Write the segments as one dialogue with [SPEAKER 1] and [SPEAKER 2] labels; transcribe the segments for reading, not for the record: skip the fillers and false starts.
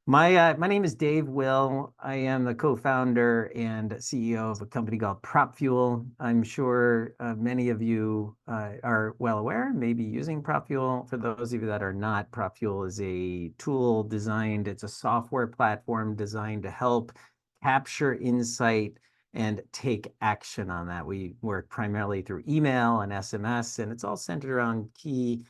[SPEAKER 1] My name is Dave Will. I am the co-founder and CEO of a company called PropFuel. I'm sure many of you are well aware, maybe using PropFuel. For those of you that are not, PropFuel is a tool designed, it's a software platform designed to help capture insight and take action on that. We work primarily through email and SMS, and it's all centered around key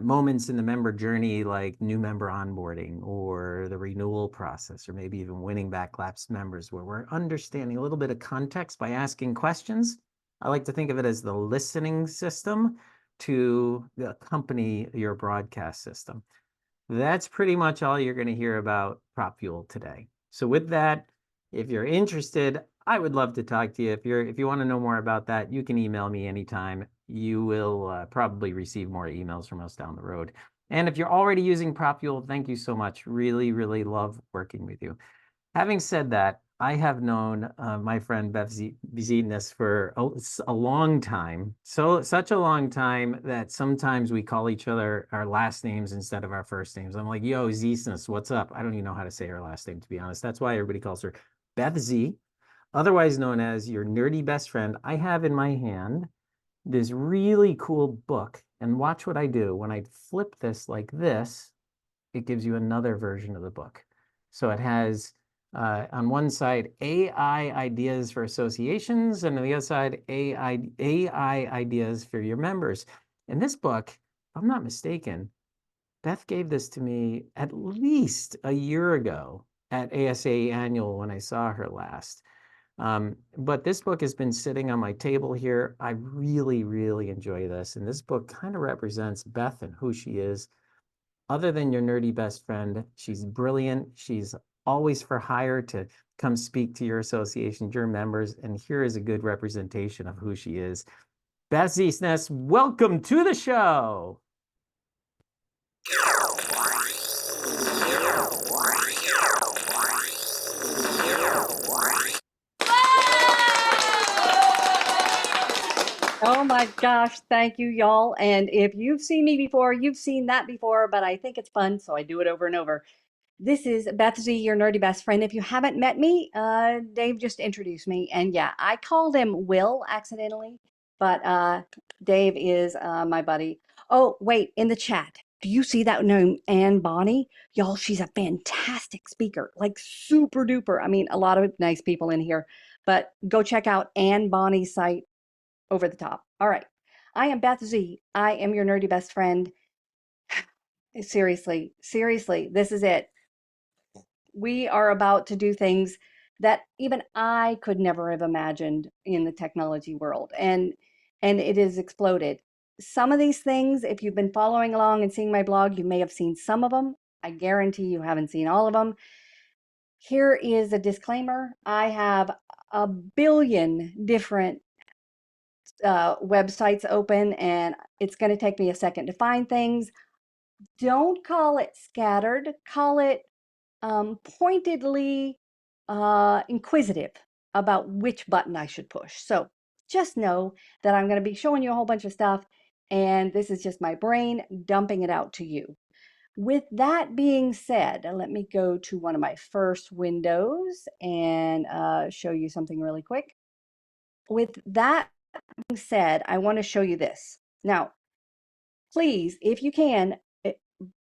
[SPEAKER 1] moments in the member journey, like new member onboarding or the renewal process, or maybe even winning back lapsed members, where we're understanding a little bit of context by asking questions. I like to think of it as the listening system to accompany your broadcast system. That's pretty much all you're going to hear about PropFuel today. So with that, if you're interested, I would love to talk to you. If you want to know more about that, you can email me anytime. You will probably receive more emails from us down the road. And if you're already using PropFuel, thank you so much. Really, really love working with you. Having said that, I have known my friend Beth Ziesenis for a long time. So such a long time that sometimes we call each other our last names instead of our first names. I'm like, yo, Ziesenis, what's up? I don't even know how to say her last name, to be honest. That's why everybody calls her Beth Z, otherwise known as your nerdy best friend. I have in my hand this really cool book. And watch what I do. When I flip this like this, it gives you another version of the book. So it has on one side AI ideas for associations, and on the other side AI ideas for your members. And this book, if I'm not mistaken, Beth gave this to me at least a year ago at ASA Annual when I saw her last. But this book has been sitting on my table here. I really, really enjoy this. And this book kind of represents Beth and who she is. Other than your nerdy best friend, she's brilliant. She's always for hire to come speak to your association, your members. And here is a good representation of who she is. Beth Ziesenis, welcome to the show.
[SPEAKER 2] Oh my gosh, thank you, y'all. And if you've seen me before, you've seen that before, but I think it's fun, so I do it over and over. This is Beth Z, your nerdy best friend. If you haven't met me, Dave just introduced me. And yeah, I called him Will accidentally, but Dave is my buddy. Oh, wait, in the chat, do you see that name, Anne Bonny? Y'all, she's a fantastic speaker, like super duper. I mean, a lot of nice people in here, but go check out Anne Bonny's site over the top. All right. I am Beth Z. I am your nerdy best friend. Seriously, seriously, this is it. We are about to do things that even I could never have imagined in the technology world. And it has exploded. Some of these things, if you've been following along and seeing my blog, you may have seen some of them. I guarantee you haven't seen all of them. Here is a disclaimer. I have a billion different websites open, and it's going to take me a second to find things. Don't call it scattered, call it pointedly inquisitive about which button I should push. So just know that I'm going to be showing you a whole bunch of stuff, and this is just my brain dumping it out to you. With that being said, let me go to one of my first windows and show you something really quick. With that being said, I want to show you this. Now, please, if you can,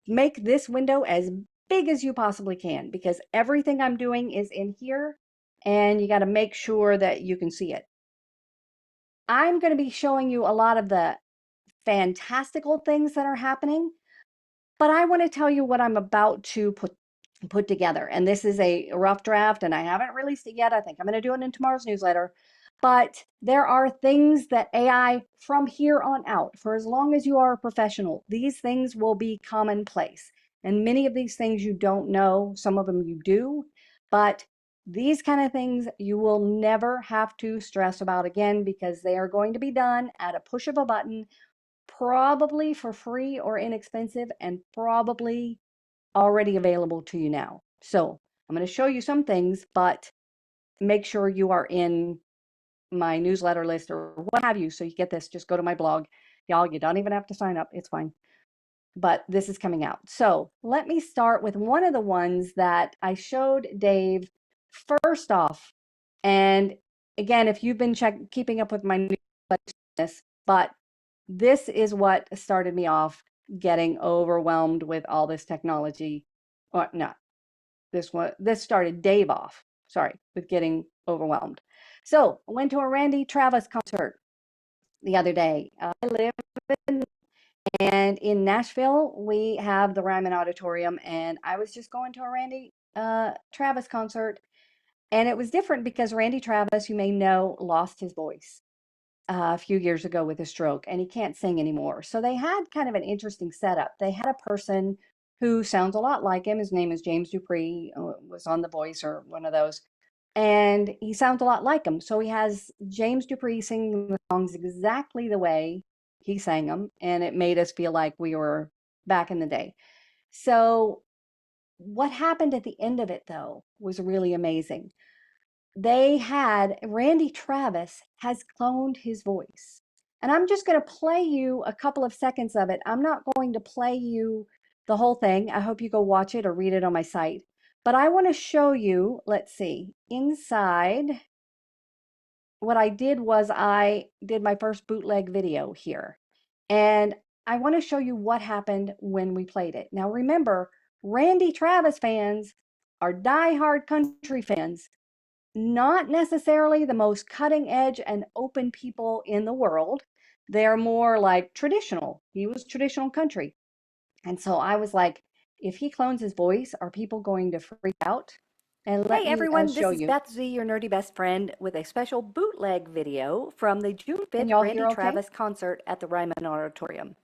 [SPEAKER 2] make this window as big as you possibly can, because everything I'm doing is in here and you got to make sure that you can see it. I'm going to be showing you a lot of the fantastical things that are happening, but I want to tell you what I'm about to put together. And this is a rough draft and I haven't released it yet. I think I'm going to do it in tomorrow's newsletter. But there are things that AI from here on out, for as long as you are a professional, these things will be commonplace. And many of these things you don't know, some of them you do, but these kind of things you will never have to stress about again, because they are going to be done at a push of a button, probably for free or inexpensive, and probably already available to you now. So I'm going to show you some things, but make sure you are in my newsletter list or what have you, so you get this. Just go to my blog. Y'all, you don't even have to sign up. It's fine. but this is coming out. So let me start with one of the ones that I showed Dave first off. And again, if you've been keeping up with my new this, but this is what started me off getting overwhelmed with all this technology. Or not this started Dave off, sorry, with getting overwhelmed. So I went to a Randy Travis concert the other day. I live in Nashville. We have the Ryman Auditorium, and I was just going to a Randy Travis concert, and it was different because Randy Travis, you may know, lost his voice a few years ago with a stroke, and he can't sing anymore. So they had kind of an interesting setup. They had a person who sounds a lot like him. His name is James Dupree, was on The Voice or one of those. And he sounds a lot like him. So he has James Dupree singing the songs exactly the way he sang them. And it made us feel like we were back in the day. So what happened at the end of it, though, was really amazing. Randy Travis has cloned his voice. And I'm just going to play you a couple of seconds of it. I'm not going to play you the whole thing. I hope you go watch it or read it on my site. But I want to show you, let's see, inside. What I did was I did my first bootleg video here. And I want to show you what happened when we played it. Now remember, Randy Travis fans are diehard country fans, not necessarily the most cutting edge and open people in the world. They're more like traditional. He was traditional country. And so I was like, if he clones his voice, are people going to freak out? And let
[SPEAKER 3] Hey
[SPEAKER 2] me
[SPEAKER 3] everyone,
[SPEAKER 2] show
[SPEAKER 3] this is
[SPEAKER 2] you.
[SPEAKER 3] Beth Z, your nerdy best friend, with a special bootleg video from the June
[SPEAKER 2] Can
[SPEAKER 3] 5th
[SPEAKER 2] y'all
[SPEAKER 3] Randy
[SPEAKER 2] hear okay
[SPEAKER 3] Travis concert at the Ryman Auditorium.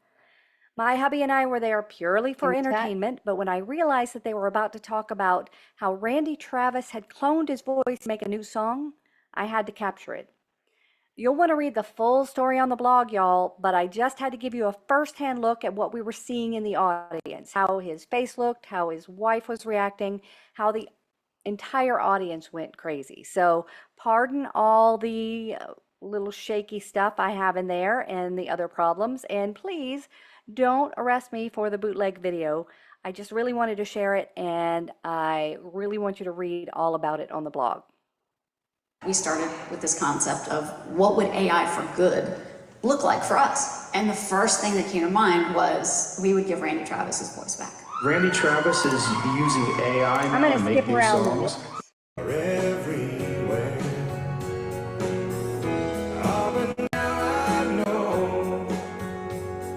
[SPEAKER 3] My hubby and I were there purely for
[SPEAKER 2] in chat?
[SPEAKER 3] entertainment, but when I realized that they were about to talk about how Randy Travis had cloned his voice to make a new song, I had to capture it. You'll want to read the full story on the blog, y'all, but I just had to give you a first-hand look at what we were seeing in the audience, how his face looked, how his wife was reacting, how the entire audience went crazy. So pardon all the little shaky stuff I have in there and the other problems. And please don't arrest me for the bootleg video. I just really wanted to share it, and I really want you to read all about it on the blog.
[SPEAKER 4] We started with this concept of what would AI for good look like for us? And the first thing that came to mind was we would give Randy Travis his voice back.
[SPEAKER 5] Randy Travis is using AI
[SPEAKER 2] I'm
[SPEAKER 5] now
[SPEAKER 2] going
[SPEAKER 5] to
[SPEAKER 2] to
[SPEAKER 5] make
[SPEAKER 2] skip
[SPEAKER 5] new
[SPEAKER 2] around
[SPEAKER 5] songs.
[SPEAKER 6] Everywhere. Oh, but now I know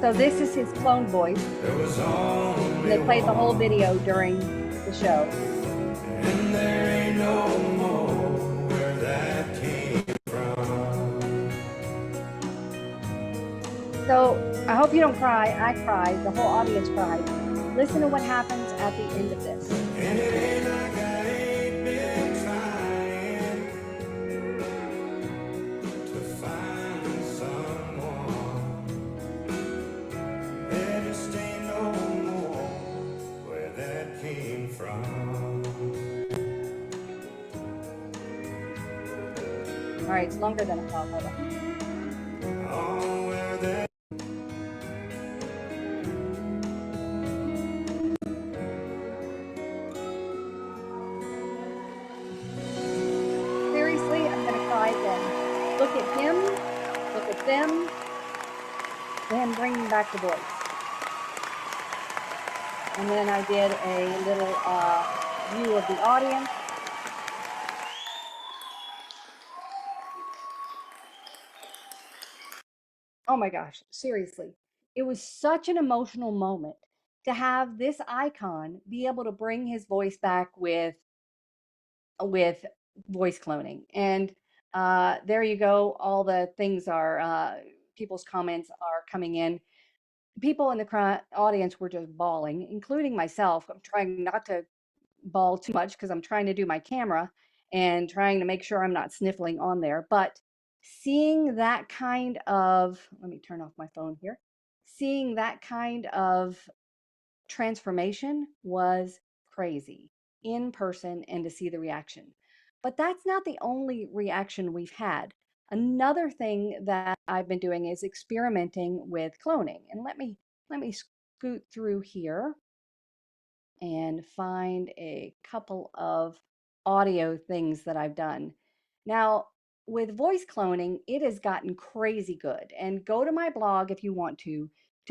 [SPEAKER 2] So this is his clone voice.
[SPEAKER 6] there was only
[SPEAKER 2] And they played the whole video during the show.
[SPEAKER 6] and there ain't no more where that came from.
[SPEAKER 2] So I hope you don't cry. I cried. The whole audience cried. Listen to what happens at the end of this.
[SPEAKER 6] And it ain't like I ain't been trying to find someone. There just ain't no more where that came from.
[SPEAKER 2] All right, it's longer than I thought. Hold on.
[SPEAKER 6] Oh, where that
[SPEAKER 2] Seriously, I'm going to cry again. Look at him. Look at them. Then bringing back the voice. And then I did a little view of the audience. Oh my gosh, seriously. It was such an emotional moment to have this icon be able to bring his voice back with voice cloning. And there you go. All the things are, people's comments are coming in. People in the audience were just bawling, including myself. I'm trying not to bawl too much because I'm trying to do my camera and trying to make sure I'm not sniffling on there. But seeing that kind of, let me turn off my phone here. Seeing that kind of transformation was crazy in person and to see the reaction. But that's not the only reaction we've had. Another thing that I've been doing is experimenting with cloning. And let me scoot through here and find a couple of audio things that I've done. Now, with voice cloning, it has gotten crazy good. And go to my blog if you want to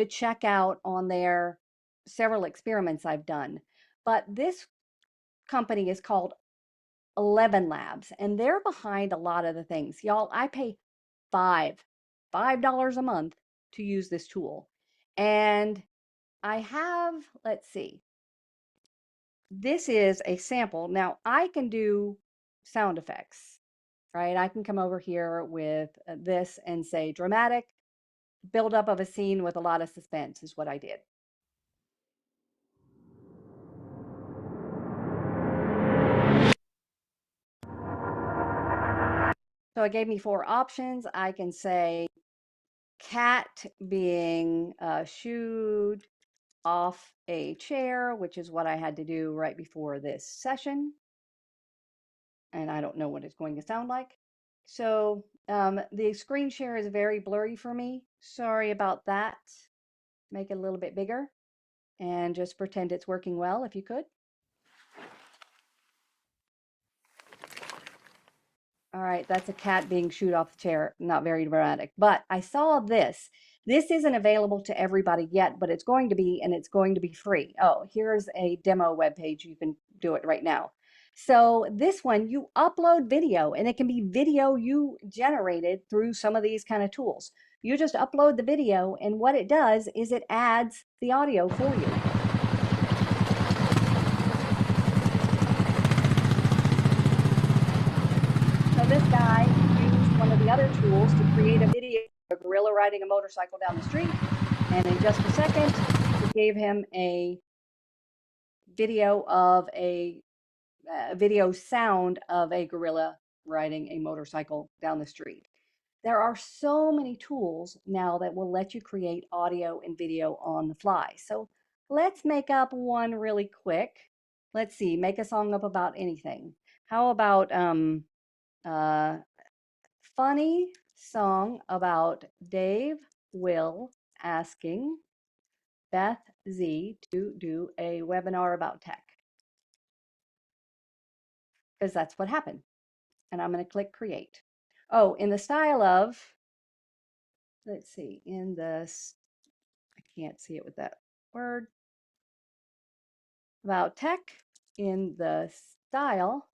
[SPEAKER 2] check out on there several experiments I've done. But this company is called 11 Labs, and they're behind a lot of the things. Y'all, I pay $5 a month to use this tool. And I have, let's see, this is a sample. Now I can do sound effects, right? I can come over here with this and say dramatic buildup of a scene with a lot of suspense is what I did. So it gave me 4 options. I can say cat being shooed off a chair, which is what I had to do right before this session. And I don't know what it's going to sound like. So the screen share is very blurry for me. Sorry about that. Make it a little bit bigger and just pretend it's working well if you could. All right, that's a cat being shooed off the chair. Not very dramatic, but I saw this. This isn't available to everybody yet, but it's going to be, and it's going to be free. Oh, here's a demo webpage. You can do it right now. So this one, you upload video, and it can be video you generated through some of these kind of tools. You just upload the video, and what it does is it adds the audio for you. So this guy used one of the other tools to create a video of a gorilla riding a motorcycle down the street. And in just a second, it gave him a video of a video sound of a gorilla riding a motorcycle down the street. There are so many tools now that will let you create audio and video on the fly. So let's make up one really quick. Let's see, make a song up about anything. How about funny song about Dave Will asking Beth Z to do a webinar about tech. Because that's what happened. And I'm going to click create. Oh, in the style of, let's see, in the, I can't see it with that word, about tech in the style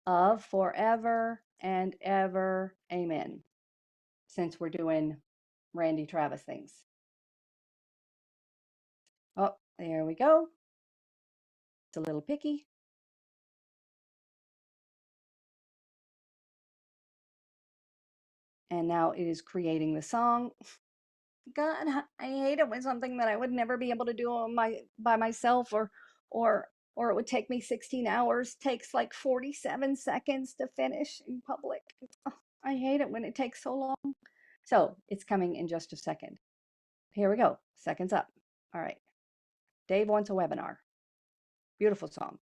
[SPEAKER 2] of forever and ever, amen, since we're doing Randy Travis things. Oh, there we go. It's a little picky. And now it is creating the song. God, I hate it when something that I would never be able to do on by myself or it would take me 16 hours takes like 47 seconds to finish in public. Oh, I hate it when it takes so long. So it's coming in just a second. Here we go. Seconds up. All right. Dave wants a webinar. Beautiful song.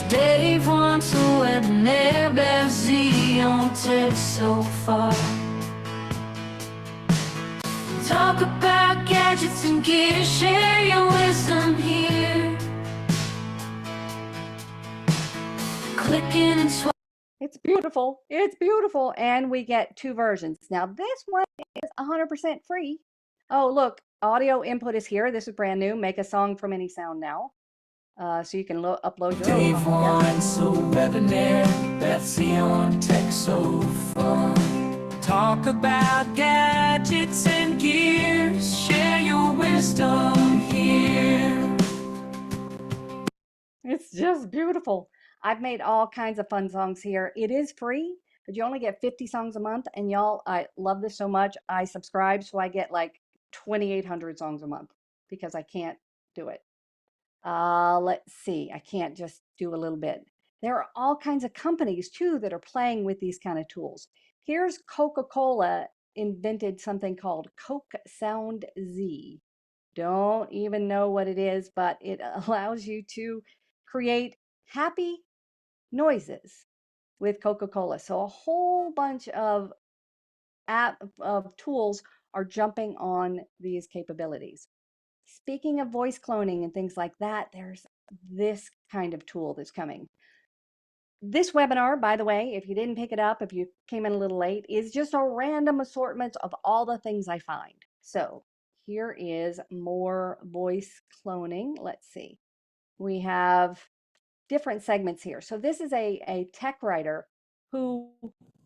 [SPEAKER 7] Dave wants a webinar, Beth Z on tech so far. Talk about gadgets and gear, share your wisdom here. Clicking and swiping.
[SPEAKER 2] It's beautiful. It's beautiful. And we get 2 versions. Now this one is 100% free. Oh, look, audio input is here. This is brand new. Make a song from any sound now. So you can upload your own.
[SPEAKER 7] Dave wants a webinar, Beth Z on tech so far. Talk about gadgets and gear, share your wisdom here.
[SPEAKER 2] It's just beautiful. I've made all kinds of fun songs here. It is free, but you only get 50 songs a month. And y'all, I love this so much. I subscribe, so I get like 2,800 songs a month because I can't do it. Let's see. I can't just do a little bit. There are all kinds of companies too that are playing with these kind of tools. Here's Coca-Cola invented something called Coke Sound Z. Don't even know what it is, but it allows you to create happy noises with Coca-Cola. So a whole bunch of tools are jumping on these capabilities. speaking of voice cloning and things like that, there's this kind of tool that's coming. This webinar, by the way, if you didn't pick it up, if you came in a little late, is just a random assortment of all the things I find. So here is more voice cloning. Let's see. We have different segments here. So this is a tech writer who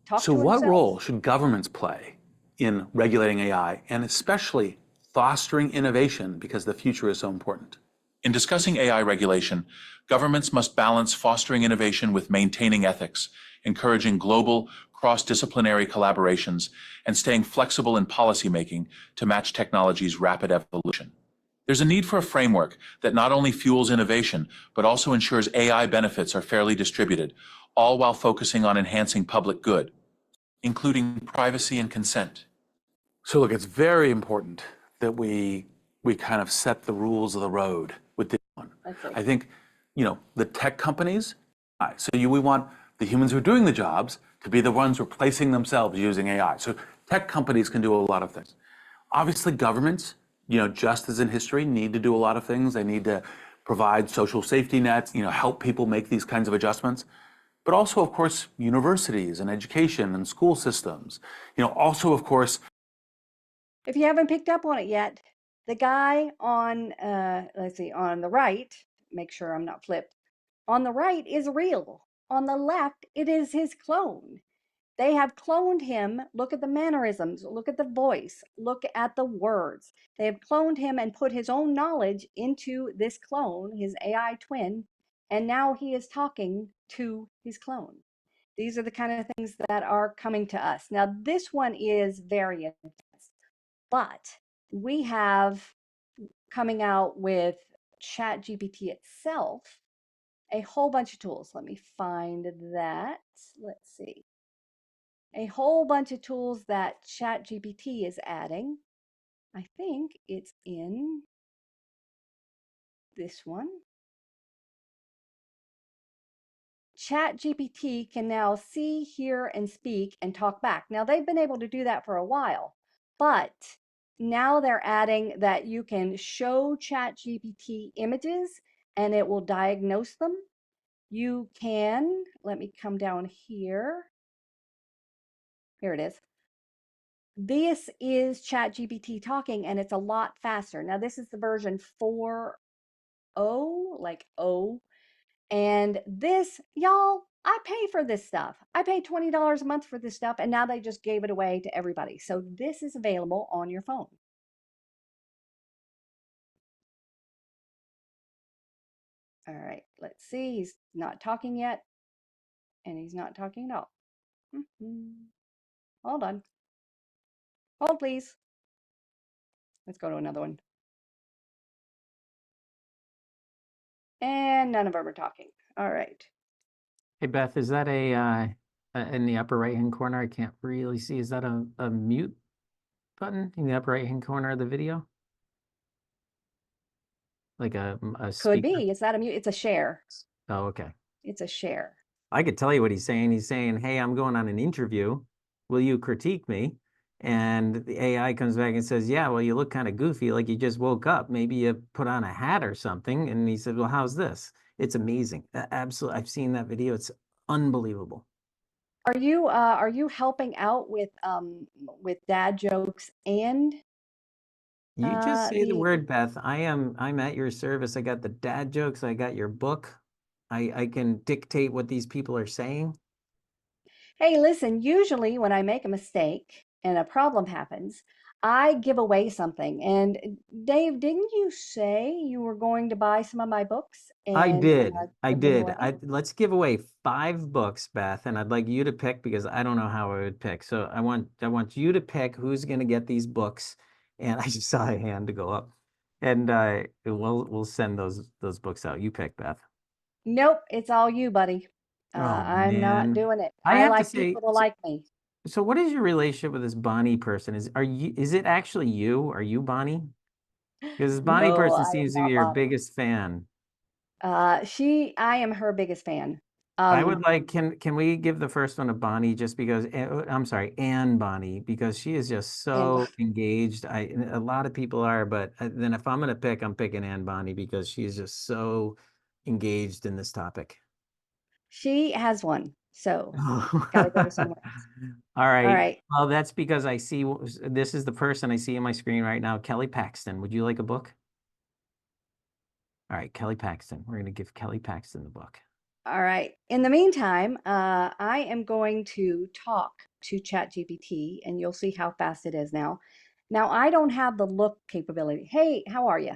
[SPEAKER 2] talked
[SPEAKER 8] So
[SPEAKER 2] to
[SPEAKER 8] what
[SPEAKER 2] himself.
[SPEAKER 8] role should governments play in regulating AI and especially fostering innovation because the future is so important?
[SPEAKER 9] In discussing AI regulation, governments must balance fostering innovation with maintaining ethics, encouraging global, cross-disciplinary collaborations, and staying flexible in policymaking to match technology's rapid evolution. There's a need for a framework that not only fuels innovation, but also ensures AI benefits are fairly distributed, all while focusing on enhancing public good, including privacy and consent.
[SPEAKER 8] So look, it's very important that we kind of set the rules of the road with this one. I think, the tech companies, we want the humans who are doing the jobs to be the ones replacing themselves using AI. So tech companies can do a lot of things. Obviously, governments, just as in history, need to do a lot of things. They need to provide social safety nets, help people make these kinds of adjustments. But also, of course, universities and education and school systems. Also, of course,
[SPEAKER 2] If you haven't picked up on it yet, the guy on, let's see, on the right, make sure I'm not flipped, on the right is real. On the left, it is his clone. They have cloned him. Look at the mannerisms, look at the voice, look at the words. They have cloned him and put his own knowledge into this clone, his AI twin, and now he is talking to his clone. These are the kind of things that are coming to us. Now, this one is very intense. But we have coming out with ChatGPT itself a whole bunch of tools. Let me find that. Let's see. A whole bunch of tools that ChatGPT is adding. I think it's in this one. ChatGPT can now see, hear, and speak and talk back. Now, they've been able to do that for a while, but now they're adding that you can show ChatGPT images and it will diagnose them. You can, let me come down here. Here it is. This is ChatGPT talking and it's a lot faster. Now, this is the version 4.0, like O. And this, y'all, I pay for this stuff. I pay $20 a month for this stuff, and now they just gave it away to everybody. So this is available on your phone. All right, let's see. He's not talking yet, and he's not talking at all. Hold on. Hold, please. Let's go to another one. And none of them are talking. All right.
[SPEAKER 1] Hey, Beth, is that in the upper right-hand corner? I can't really see. Is that a mute button in the upper right-hand corner of the video? Like a
[SPEAKER 2] Could
[SPEAKER 1] speaker?
[SPEAKER 2] be. It's not a mute. It's a share.
[SPEAKER 1] Oh, okay.
[SPEAKER 2] It's a share.
[SPEAKER 1] I could tell you what he's saying. He's saying, hey, I'm going on an interview. Will you critique me? And the AI comes back and says, yeah, well, you look kind of goofy, like you just woke up. Maybe you put on a hat or something. And he said, well, how's this? It's amazing. Absolutely. I've seen that video. It's unbelievable.
[SPEAKER 2] Are you helping out with dad jokes and
[SPEAKER 1] You just say the
[SPEAKER 2] the
[SPEAKER 1] word, Beth. I'm at your service. I got the dad jokes. I got your book. I can dictate what these people are saying.
[SPEAKER 2] Hey, listen, usually when I make a mistake and a problem happens, I give away something. And Dave, didn't you say you were going to buy some of my books
[SPEAKER 1] I
[SPEAKER 2] and
[SPEAKER 1] did. I
[SPEAKER 2] give them
[SPEAKER 1] did.
[SPEAKER 2] away?
[SPEAKER 1] Let's give away 5 books, Beth, and I'd like you to pick because I don't know how I would pick. So I want you to pick who's going to get these books. And I just saw a hand to go up. And we'll send those books out. You pick, Beth.
[SPEAKER 2] Nope, it's all you, buddy.
[SPEAKER 1] Oh
[SPEAKER 2] I'm not
[SPEAKER 1] man.
[SPEAKER 2] doing it.
[SPEAKER 1] I
[SPEAKER 2] I
[SPEAKER 1] have to
[SPEAKER 2] like
[SPEAKER 1] say,
[SPEAKER 2] people to like me.
[SPEAKER 1] so what is your relationship with this Bonnie person? Is it actually you? Are you Bonnie? Because this Bonnie
[SPEAKER 2] No,
[SPEAKER 1] person
[SPEAKER 2] I am
[SPEAKER 1] seems to be
[SPEAKER 2] not
[SPEAKER 1] your
[SPEAKER 2] Bonnie.
[SPEAKER 1] biggest fan.
[SPEAKER 2] I am her biggest fan.
[SPEAKER 1] I would like, can we give the first one to Bonnie just because, I'm sorry, Anne Bonnie, because she is just so engaged. A lot of people are, but then if I'm going to pick, I'm picking Anne Bonnie because she's just so engaged in this topic.
[SPEAKER 2] She has one, so got to go to someone else.
[SPEAKER 1] All
[SPEAKER 2] All
[SPEAKER 1] right.
[SPEAKER 2] right.
[SPEAKER 1] Well, that's because I see, this is the person I see on my screen right now, Kelly Paxton. Would you like a book? All right, Kelly Paxton. We're going to give Kelly Paxton the book.
[SPEAKER 2] All right. In the meantime, I am going to talk to ChatGPT, and you'll see how fast it is now. Now, I don't have the look capability. Hey, how are you?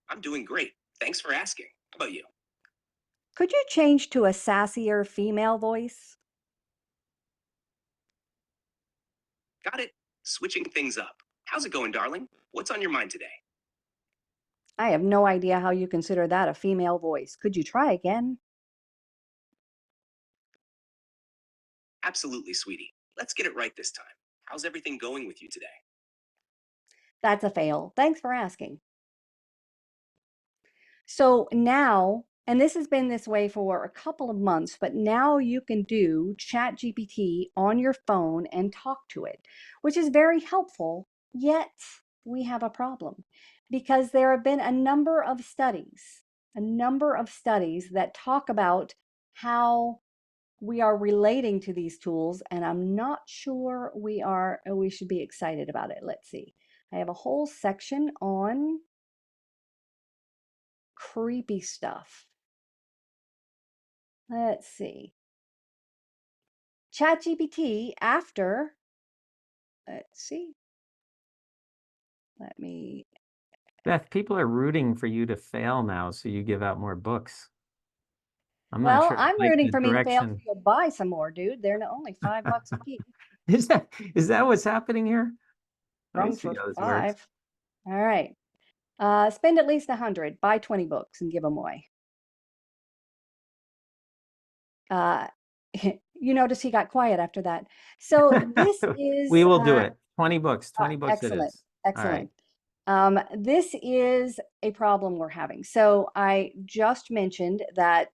[SPEAKER 10] I'm doing great. Thanks for asking. How about you?
[SPEAKER 2] Could you change to a sassier female voice?
[SPEAKER 10] Got it. Switching things up. How's it going, darling? What's on your mind today?
[SPEAKER 2] I have no idea how you consider that a female voice. Could you try again?
[SPEAKER 10] Absolutely, sweetie. Let's get it right this time. How's everything going with you today?
[SPEAKER 2] That's a fail. Thanks for asking. So now, and this has been this way for a couple of months, but now you can do ChatGPT on your phone and talk to it, which is very helpful. Yet we have a problem because there have been a number of studies that talk about how we are relating to these tools, and I'm not sure we should be excited about it. Let's see. I have a whole section on creepy stuff. Let's see. ChatGPT after, let's see. Let me,
[SPEAKER 1] Beth, people are rooting for you to fail now, so you give out more books. I'm not
[SPEAKER 2] well,
[SPEAKER 1] sure I
[SPEAKER 2] I'm
[SPEAKER 1] like
[SPEAKER 2] rooting
[SPEAKER 1] the
[SPEAKER 2] for me to fail so
[SPEAKER 1] direction.
[SPEAKER 2] you'll buy some more, dude. They're only $5 a piece.
[SPEAKER 1] Is that what's happening here? Let me
[SPEAKER 2] Run
[SPEAKER 1] see
[SPEAKER 2] for
[SPEAKER 1] how this works.
[SPEAKER 2] 5. All right. Spend at least 100, buy 20 books and give them away. You notice he got quiet after that. So this is
[SPEAKER 1] We will do it. 20 books. 20 books it
[SPEAKER 2] excellent.
[SPEAKER 1] is. All right.
[SPEAKER 2] Excellent. This is a problem we're having. So I just mentioned that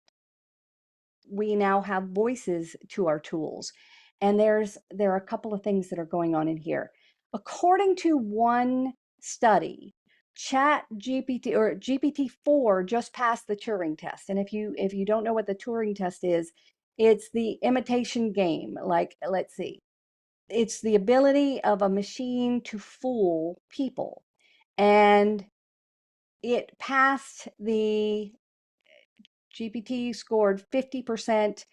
[SPEAKER 2] we now have voices to our tools, and there are a couple of things that are going on in here. According to one study, Chat GPT or GPT-4 just passed the Turing test. And if you don't know what the Turing test is, it's the imitation game. Like, let's see. It's the ability of a machine to fool people. And it passed the GPT scored 50%,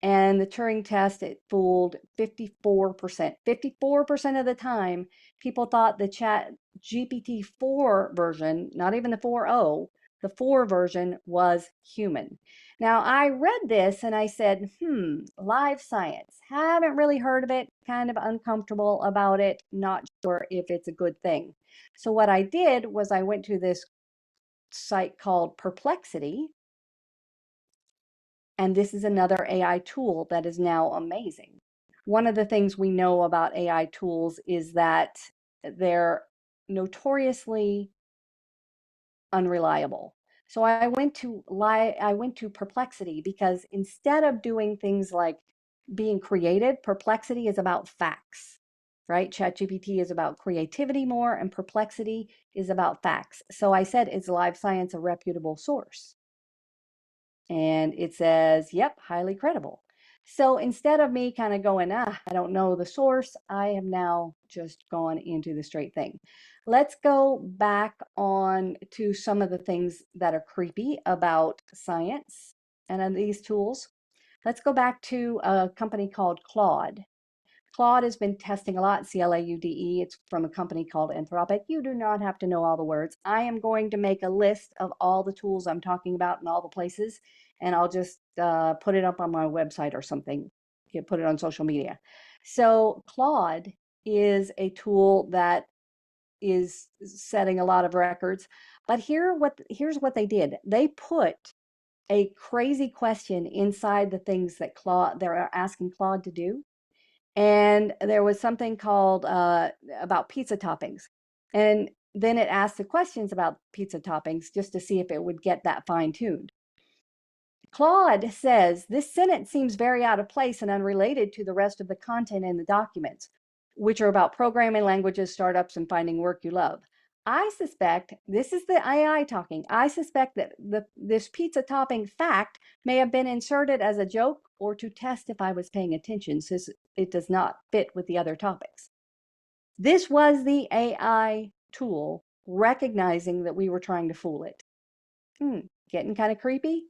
[SPEAKER 2] and the Turing test, it fooled 54%. 54% of the time, people thought the Chat GPT-4 version, not even the 4.0, the 4 version was human. Now, I read this and I said, live science. Haven't really heard of it, kind of uncomfortable about it, not sure if it's a good thing. So what I did was I went to this site called Perplexity, and this is another AI tool that is now amazing. One of the things we know about AI tools is that they're notoriously unreliable. So I went to Perplexity because instead of doing things like being creative, Perplexity is about facts, right? ChatGPT is about creativity more, and Perplexity is about facts. So I said, is Live Science a reputable source? And it says, yep, highly credible. So instead of me kind of going, I don't know the source, I have now just gone into the straight thing. Let's go back on to some of the things that are creepy about science and these tools. Let's go back to a company called Claude. Claude has been testing a lot, C-L-A-U-D-E. It's from a company called Anthropic. You do not have to know all the words. I am going to make a list of all the tools I'm talking about in all the places, and I'll just put it up on my website or something. You put it on social media. So Claude is a tool that is setting a lot of records. But here's what they did. They put a crazy question inside the things that they're asking Claude to do. And there was something called about pizza toppings. And then it asked the questions about pizza toppings just to see if it would get that fine-tuned. Claude says, this sentence seems very out of place and unrelated to the rest of the content in the documents, which are about programming languages, startups, and finding work you love. I suspect, this is the AI talking, I suspect that this pizza topping fact may have been inserted as a joke or to test if I was paying attention, since it does not fit with the other topics. This was the AI tool recognizing that we were trying to fool it. Getting kind of creepy?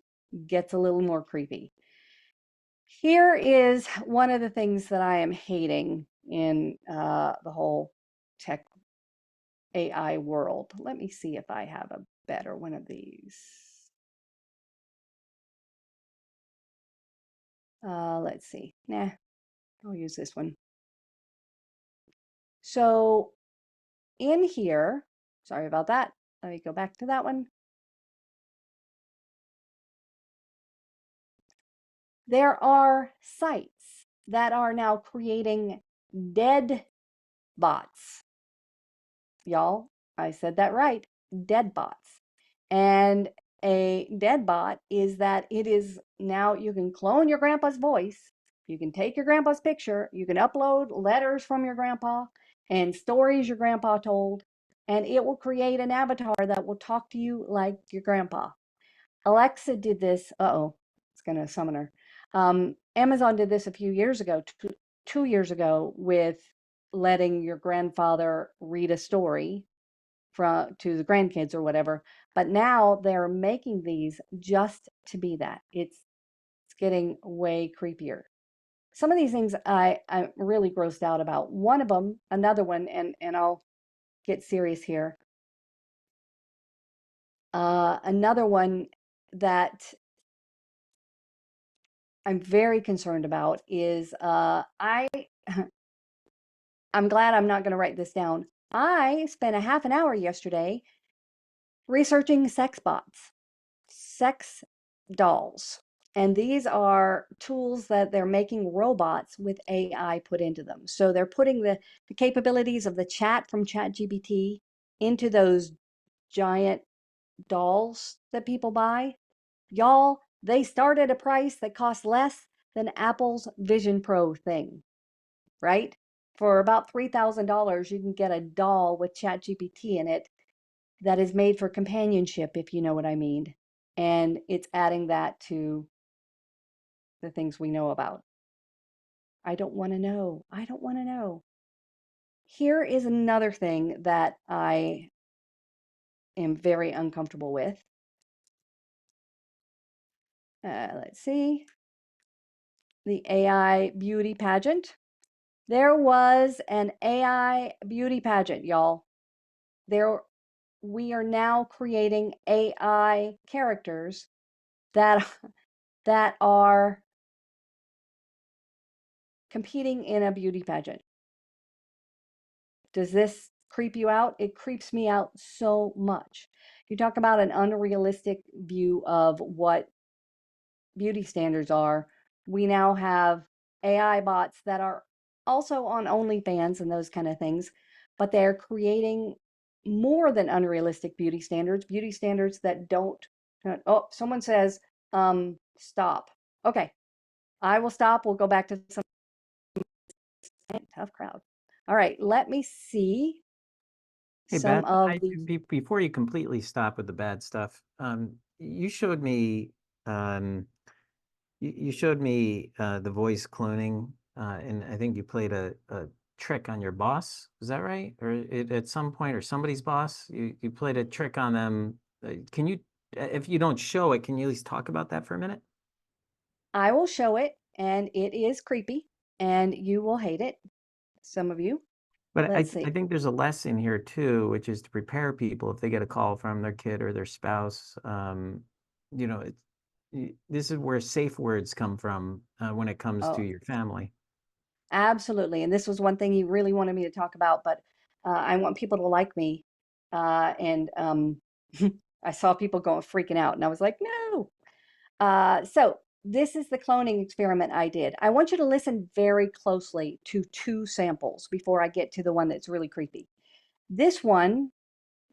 [SPEAKER 2] Gets a little more creepy. Here is one of the things that I am hating in the whole tech AI world. Let me see if I have a better one of these. Let's see. Nah, I'll use this one. So in here, sorry about that. Let me go back to that one. There are sites that are now creating dead bots. Y'all, I said that right, dead bots. And a dead bot is that it is now, you can clone your grandpa's voice, you can take your grandpa's picture, you can upload letters from your grandpa and stories your grandpa told, and it will create an avatar that will talk to you like your grandpa. Alexa did this, it's gonna summon her. Amazon did this a few years ago, 2 years ago, with letting your grandfather read a story to the grandkids or whatever. But now they're making these just to be that. It's getting way creepier. Some of these things I'm really grossed out about. One of them, another one, and I'll get serious here. Another one that I'm very concerned about is I'm glad I'm not going to write this down. I spent a half an hour yesterday researching sex bots, sex dolls. And these are tools that they're making robots with AI put into them. So they're putting the capabilities of the chat from ChatGPT into those giant dolls that people buy. Y'all, they start at a price that costs less than Apple's Vision Pro thing, right? For about $3,000, you can get a doll with ChatGPT in it that is made for companionship, if you know what I mean. And it's adding that to the things we know about. I don't want to know. I don't want to know. Here is another thing that I am very uncomfortable with. Let's see. The AI beauty pageant. There was an AI beauty pageant, y'all. We are now creating AI characters that are competing in a beauty pageant. Does this creep you out? It creeps me out so much. You talk about an unrealistic view of what beauty standards are. We now have AI bots that are also on OnlyFans and those kind of things, but they're creating more than unrealistic beauty standards that don't. Oh, someone says, stop. Okay, I will stop. We'll go back to some tough crowd. All right, let me see.
[SPEAKER 1] Hey,
[SPEAKER 2] Some
[SPEAKER 1] Beth,
[SPEAKER 2] of the
[SPEAKER 1] before you completely stop with the bad stuff, you showed me you showed me the voice cloning, and I think you played a trick on your boss. Is that right? Or at some point, or somebody's boss, you played a trick on them. Can you, if you don't show it, can you at least talk about that for a minute?
[SPEAKER 2] I will show it, and it is creepy, and you will hate it. Some of you.
[SPEAKER 1] But
[SPEAKER 2] Let's see.
[SPEAKER 1] I think there's a lesson here too, which is to prepare people if they get a call from their kid or their spouse. You know, this is where safe words come from when it comes to
[SPEAKER 2] Oh,
[SPEAKER 1] your family.
[SPEAKER 2] absolutely. And this was one thing you really wanted me to talk about, but I want people to like me. And I saw people going freaking out, and I was like, no. So this is the cloning experiment I did. I want you to listen very closely to two samples before I get to the one that's really creepy. This one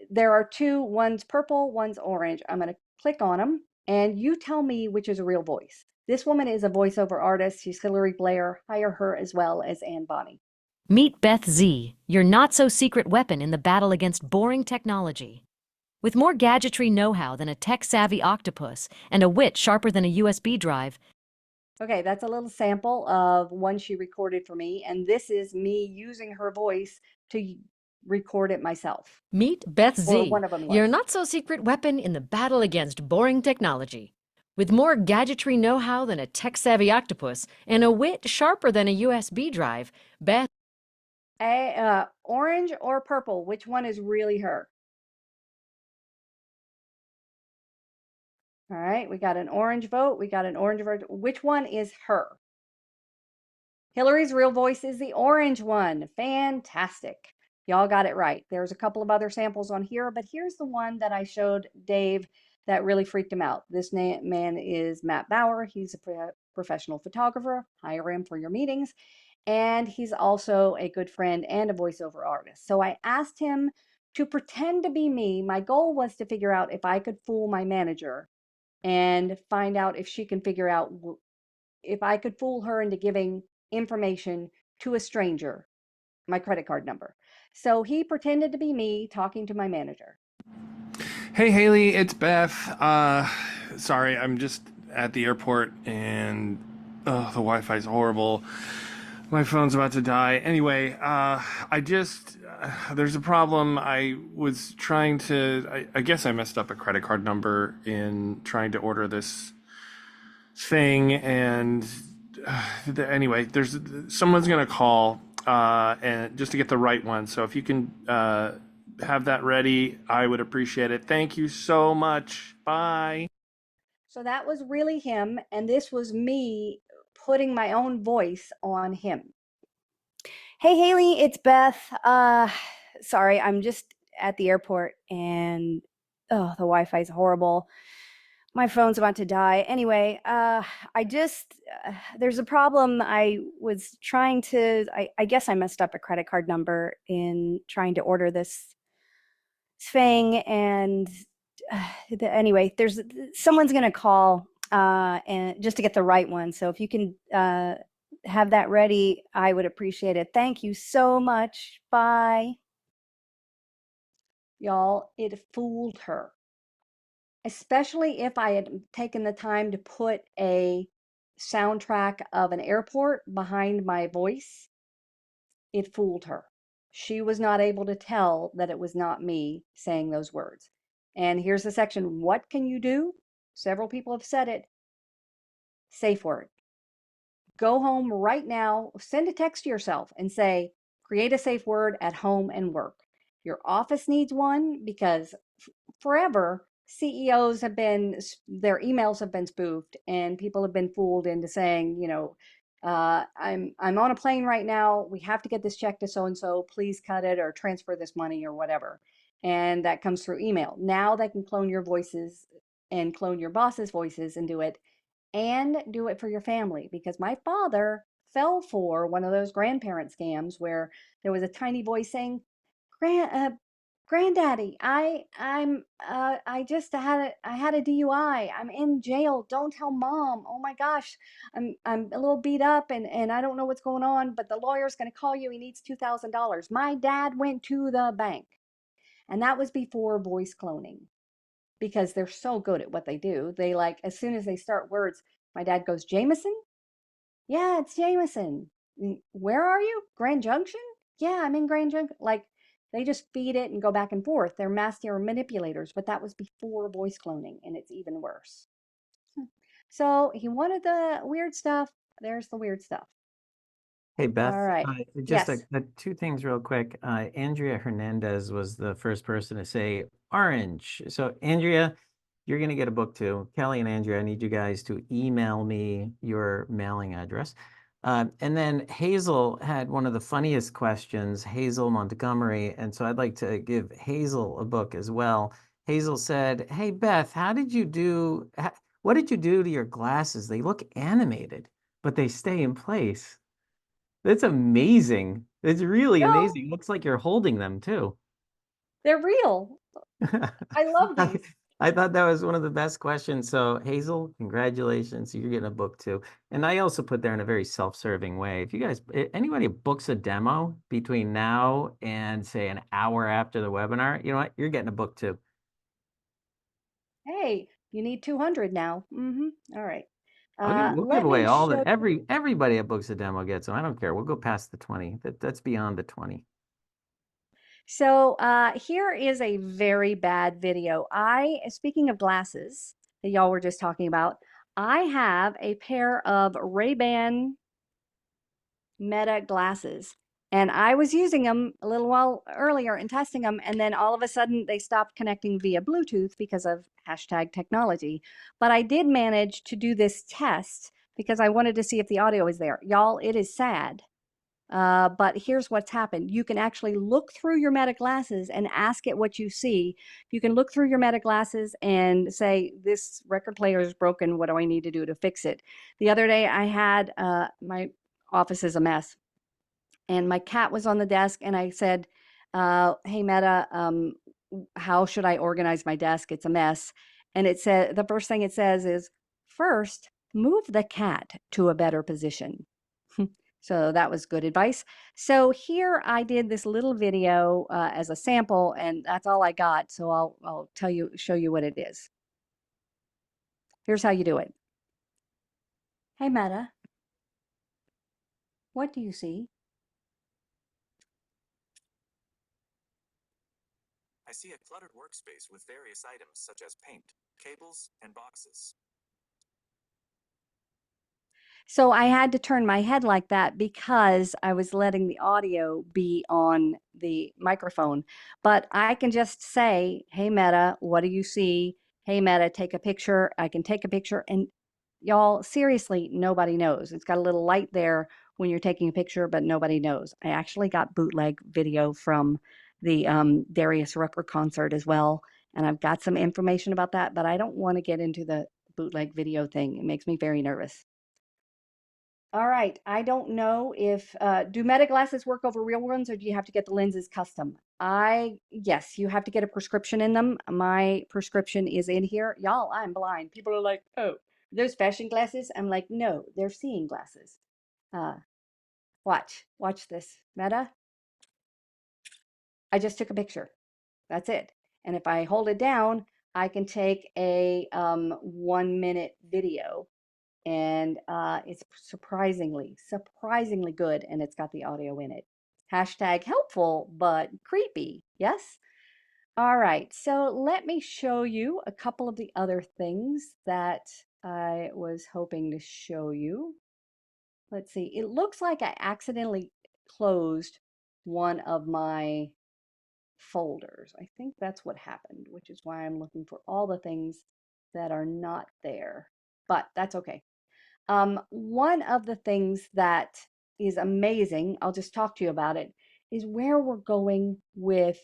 [SPEAKER 2] there are two, one's purple, one's orange. I'm going to click on them and you tell me which is a real voice. This woman is a voiceover artist. She's Hillary Blair. Hire her as well as Anne Bonny.
[SPEAKER 11] Meet Beth Z, your not-so-secret weapon in the battle against boring technology. With more gadgetry know-how than a tech-savvy octopus and a wit sharper than a USB drive.
[SPEAKER 2] Okay, that's a little sample of one she recorded for me, and this is me using her voice to record it myself.
[SPEAKER 11] Meet Beth
[SPEAKER 2] Or
[SPEAKER 11] Z,
[SPEAKER 2] one of them
[SPEAKER 11] your
[SPEAKER 2] was.
[SPEAKER 11] not-so-secret weapon in the battle against boring technology. With more gadgetry know-how than a tech-savvy octopus and a wit sharper than a USB drive, Beth...
[SPEAKER 2] Orange or purple, which one is really her? All right, we got an orange vote. We got an orange vote. Which one is her? Hillary's real voice is the orange one. Fantastic. Y'all got it right. There's a couple of other samples on here, but here's the one that I showed Dave that really freaked him out. This man is Matt Bauer. He's a professional photographer. Hire him for your meetings. And he's also a good friend and a voiceover artist. So I asked him to pretend to be me. My goal was to figure out if I could fool my manager and find out if she can figure out if I could fool her into giving information to a stranger, my credit card number. So he pretended to be me talking to my manager.
[SPEAKER 5] Hey, Haley, it's Beth. Sorry, I'm just at the airport and the Wi-Fi is horrible. My phone's about to die. Anyway, there's a problem. I was trying to, I guess I messed up a credit card number in trying to order this thing. And anyway, someone's going to call and just to get the right one. So if you can have that ready, I would appreciate it. Thank you so much. Bye.
[SPEAKER 2] So that was really him. And this was me putting my own voice on him.
[SPEAKER 3] Hey, Haley, it's Beth. Sorry, I'm just at the airport and the Wi-Fi is horrible. My phone's about to die. Anyway, there's a problem. I was trying to, I guess I messed up a credit card number in trying to order this thing. And anyway, someone's going to call and just to get the right one. So if you can have that ready, I would appreciate it. Thank you so much. Bye.
[SPEAKER 2] Y'all, it fooled her. Especially if I had taken the time to put a soundtrack of an airport behind my voice, it fooled her. She was not able to tell that it was not me saying those words. And here's the section, what can you do? Several people have said it. Safe word. Go home right now, send a text to yourself and say, create a safe word at home and work. Your office needs one because forever, CEOs their emails have been spoofed and people have been fooled into saying, I'm on a plane right now. We have to get this check to so-and-so. Please cut it or transfer this money or whatever. And that comes through email. Now they can clone your voices and clone your boss's voices and do it for your family. Because my father fell for one of those grandparent scams where there was a tiny voice saying, Granddaddy, I had a DUI. I'm in jail. Don't tell mom. Oh my gosh, I'm a little beat up and I don't know what's going on, but the lawyer's going to call you. He needs $2,000. My dad went to the bank. And that was before voice cloning because they're so good at what they do. They as soon as they start words, my dad goes, Jameson? Yeah, it's Jameson. Where are you? Grand Junction? Yeah, I'm in Grand Junction. They just feed it and go back and forth. They're master manipulators, but that was before voice cloning, and it's even worse. So he wanted the weird stuff. There's the weird stuff.
[SPEAKER 1] Hey, Beth.
[SPEAKER 2] All right.
[SPEAKER 1] Just
[SPEAKER 2] Yes.
[SPEAKER 1] two things real quick. Andrea Hernandez was the first person to say orange. So Andrea, you're going to get a book too. Kelly and Andrea, I need you guys to email me your mailing address. And then Hazel had one of the funniest questions, Hazel Montgomery. And so I'd like to give Hazel a book as well. Hazel said, hey, Beth, what did you do to your glasses? They look animated, but they stay in place. That's amazing. It's really amazing. Looks like you're holding them too.
[SPEAKER 2] They're real. I love these.
[SPEAKER 1] I thought that was one of the best questions. So Hazel, congratulations. You're getting a book too. And I also put there in a very self-serving way. If you guys, anybody books a demo between now and say an hour after the webinar, you know what? You're getting a book too.
[SPEAKER 2] Hey, you need 200 now. All right.
[SPEAKER 1] We'll give
[SPEAKER 2] Let
[SPEAKER 1] away
[SPEAKER 2] me
[SPEAKER 1] all
[SPEAKER 2] show
[SPEAKER 1] the everybody that books a demo gets them. I don't care. We'll go past the 20. That's beyond the 20.
[SPEAKER 2] So here is a very bad video. Speaking of glasses that y'all were just talking about, I have a pair of Ray-Ban Meta glasses, and I was using them a little while earlier and testing them, and then all of a sudden they stopped connecting via Bluetooth because of #technology. But I did manage to do this test because I wanted to see if the audio is there. Y'all, it is sad. But here's what's happened. You can actually look through your Meta glasses and ask it what you see. You can look through your Meta glasses and say, this record player is broken. What do I need to do to fix it? The other day I had, my office is a mess, and my cat was on the desk, and I said, hey Meta, how should I organize my desk? It's a mess. And it said, the first thing it says is, first, move the cat to a better position. So that was good advice. So here I did this little video as a sample, and that's all I got. So I'll show you what it is. Here's how you do it. Hey Meta, what do you see?
[SPEAKER 12] I see a cluttered workspace with various items such as paint, cables, and boxes.
[SPEAKER 2] So I had to turn my head like that because I was letting the audio be on the microphone. But I can just say, hey Meta, what do you see? Hey Meta, take a picture. I can take a picture, and y'all, seriously, nobody knows. It's got a little light there when you're taking a picture, but nobody knows. I actually got bootleg video from the Darius Rucker concert as well, and I've got some information about that, but I don't want to get into the bootleg video thing. It makes me very nervous. All right, I don't know if, do Meta glasses work over real ones, or do you have to get the lenses custom? Yes, you have to get a prescription in them. My prescription is in here. Y'all, I'm blind. People are like, oh, those fashion glasses? I'm like, no, they're seeing glasses. Watch this. Meta, I just took a picture. That's it. And if I hold it down, I can take a 1-minute video, and it's surprisingly good, and it's got the audio in it. #helpful, but creepy. Yes? All right, so let me show you a couple of the other things that I was hoping to show you. Let's see, it looks like I accidentally closed one of my folders. I think that's what happened, which is why I'm looking for all the things that are not there, but that's okay. One of the things that is amazing, I'll just talk to you about it, is where we're going with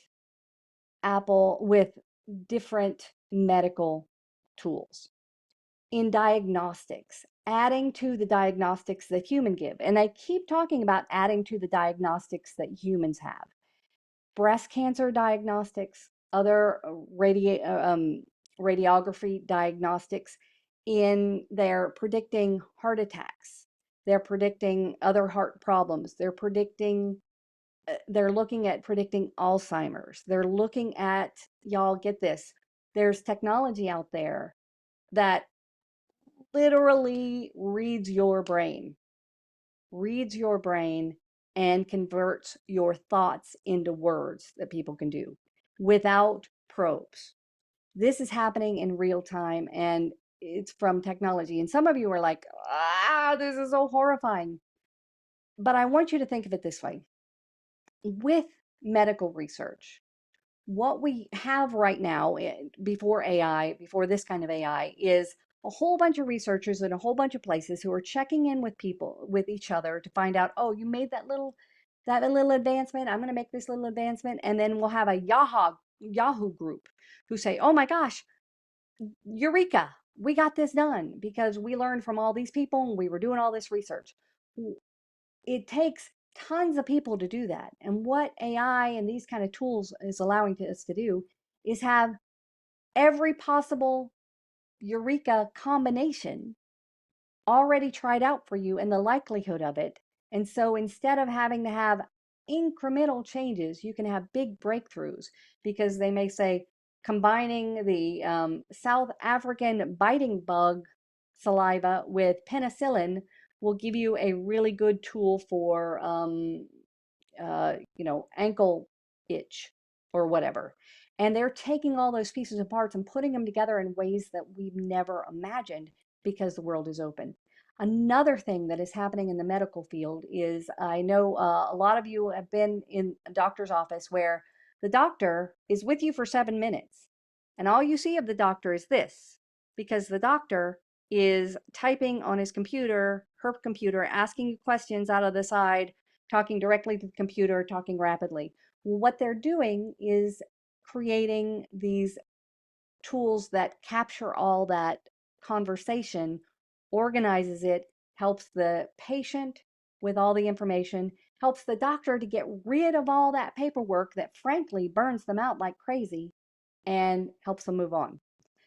[SPEAKER 2] Apple, with different medical tools in diagnostics, adding to the diagnostics that humans give. And I keep talking about adding to the diagnostics that humans have. Breast cancer diagnostics, other radiography diagnostics, in they're predicting heart attacks. They're predicting other heart problems. They're looking at predicting Alzheimer's. They're looking at, y'all get this, there's technology out there that literally reads your brain and converts your thoughts into words that people can do without probes. This is happening in real time, and it's from technology. And some of you are like, this is so horrifying. But I want you to think of it this way. With medical research, what we have right now, before AI, before this kind of AI, is a whole bunch of researchers in a whole bunch of places who are checking in with people, with each other, to find out, oh, you made that little advancement, I'm going to make this little advancement. And then we'll have a Yahoo group who say, oh my gosh, Eureka, we got this done because we learned from all these people and we were doing all this research. It takes tons of people to do that. And what AI and these kind of tools is allowing us to do is have every possible Eureka combination already tried out for you and the likelihood of it. And so instead of having to have incremental changes, you can have big breakthroughs because they may say combining the South African biting bug saliva with penicillin will give you a really good tool for, ankle itch or whatever. And they're taking all those pieces and parts and putting them together in ways that we've never imagined because the world is open. Another thing that is happening in the medical field is I know a lot of you have been in a doctor's office where the doctor is with you for 7 minutes and all you see of the doctor is this because the doctor is typing on his computer, her computer, asking you questions out of the side, talking directly to the computer, talking rapidly. Well, what they're doing is creating these tools that capture all that conversation, organizes it, helps the patient with all the information, helps the doctor to get rid of all that paperwork that frankly burns them out like crazy, and helps them move on.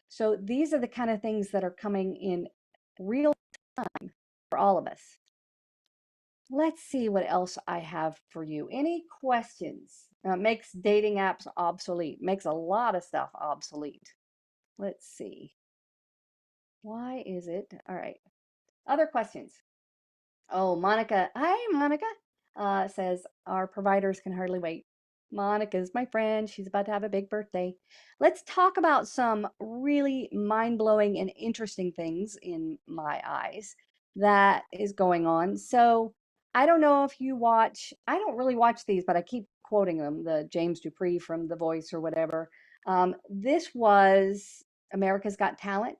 [SPEAKER 2] So these are the kind of things that are coming in real time for all of us. Let's see what else I have for you. Any questions? Makes dating apps obsolete. Makes a lot of stuff obsolete. Let's see. Why is it? All right. Other questions? Oh, Monica. Hi, Monica. Says our providers can hardly wait. Monica's my friend. She's about to have a big birthday. Let's talk about some really mind-blowing and interesting things in my eyes that is going on. So I don't know if you watch, I don't really watch these, but I keep quoting them, the James Dupree from The Voice or whatever. This was America's Got Talent.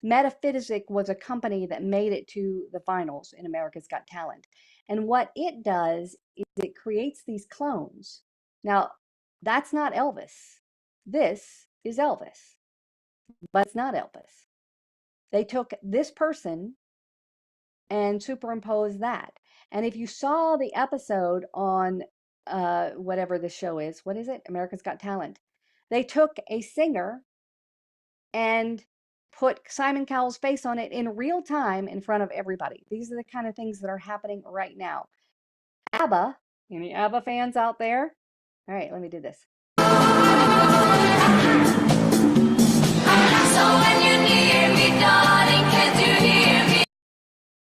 [SPEAKER 2] Metaphysic was a company that made it to the finals in America's Got Talent. And what it does is it creates these clones. Now, that's not Elvis. This is Elvis, but it's not Elvis. They took this person and superimposed that. And if you saw the episode on whatever the show is, what is it? America's Got Talent. They took a singer and put Simon Cowell's face on it in real time in front of everybody. These are the kind of things that are happening right now. ABBA, any ABBA fans out there? All right, let me do this. So when you're near me, darling, can't you hear me?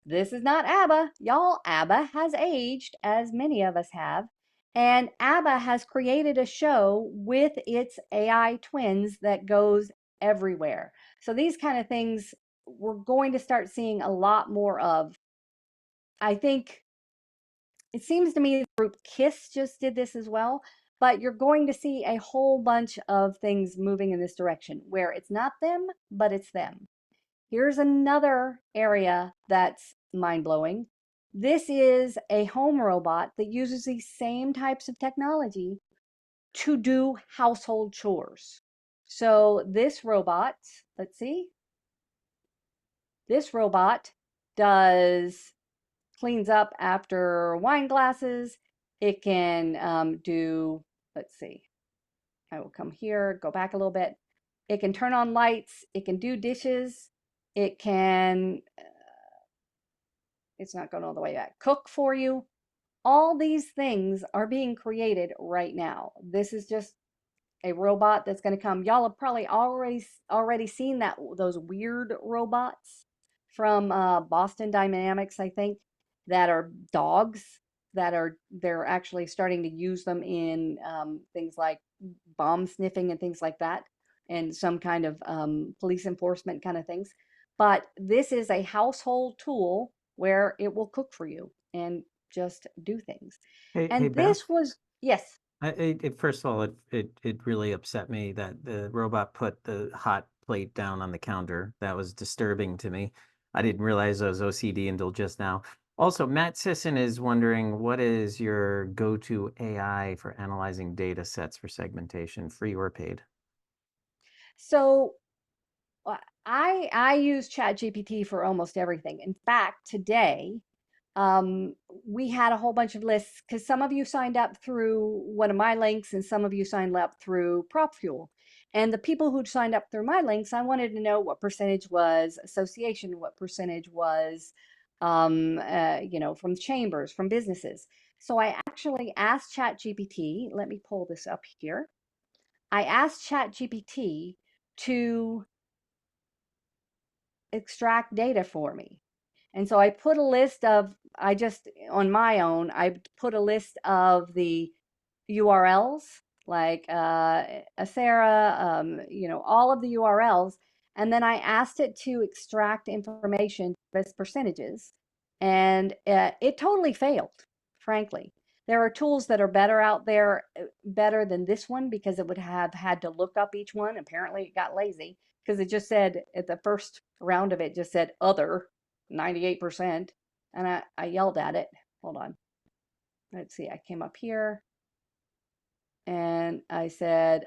[SPEAKER 2] This is not ABBA. Y'all, ABBA has aged, as many of us have. And ABBA has created a show with its AI twins that goes everywhere. So these kind of things we're going to start seeing a lot more of. I think it seems to me the group KISS just did this as well, but you're going to see a whole bunch of things moving in this direction where it's not them, but it's them. Here's another area that's mind-blowing. This is a home robot that uses these same types of technology to do household chores. So this robot, let's see, this robot cleans up after wine glasses. It can do, let's see, I will come here, go back a little bit. It can turn on lights. It can do dishes. It can, it's not going all the way back, cook for you. All these things are being created right now. This is just a robot that's going to come. Y'all have probably already seen those weird robots from Boston Dynamics, I think, that are dogs they're actually starting to use them in things like bomb sniffing and things like that, and some kind of police enforcement kind of things. But this is a household tool where it will cook for you and just do things.
[SPEAKER 1] Hey,
[SPEAKER 2] And
[SPEAKER 1] Beth.
[SPEAKER 2] this was, yes.
[SPEAKER 1] First of all, it really upset me that the robot put the hot plate down on the counter. That was disturbing to me. I didn't realize I was OCD until just now. Also, Matt Sisson is wondering, what is your go-to AI for analyzing data sets for segmentation, free or paid?
[SPEAKER 2] So I use ChatGPT for almost everything. In fact, today we had a whole bunch of lists because some of you signed up through one of my links and some of you signed up through PropFuel. And the people who'd signed up through my links, I wanted to know what percentage was association, what percentage was, from chambers, from businesses. So I actually asked ChatGPT, let me pull this up here. I asked ChatGPT to extract data for me. And so I put a list of, on my own, I put a list of the URLs, like Acera, all of the URLs. And then I asked it to extract information as percentages. And it totally failed, frankly. There are tools that are better out there, better than this one, because it would have had to look up each one. Apparently it got lazy because it just said at the first round of it, just said other 98%. And I yelled at it. Hold on. Let's see. I came up here and I said,